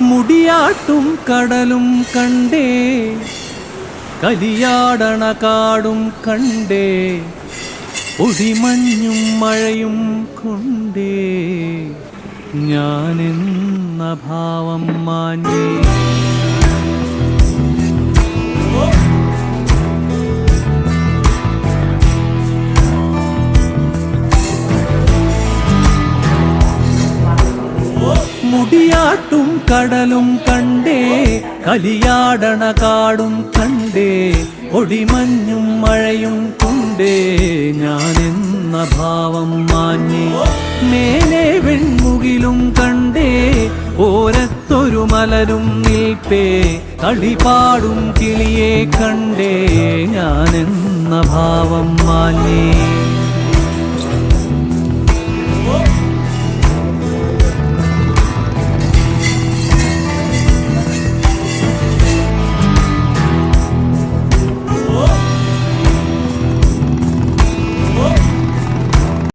മുടിയാട്ടും കടലും കണ്ടേ, കലിയാടണ കാടും കണ്ടേ, ഒടിമഞ്ഞും മഴയും കൊണ്ടേ ഞാനെന്ന ഭാവം മാഞ്ഞേ. മുടിയാട്ടും കടലും കണ്ടേ, കലിയാടണ കാടും കണ്ടേ, ഒടിമഞ്ഞും മഴയും കൊണ്ടേ ഞാനെന്ന ഭാവം മാഞ്ഞേ. മേലെ വെൺമുകിലും കണ്ടേ, ഓരത്തൊരു മലരും നിൽപ്പേ, കളിപാടും കിളിയെ കണ്ടേ ഞാനെന്ന ഭാവം മാഞ്ഞേ.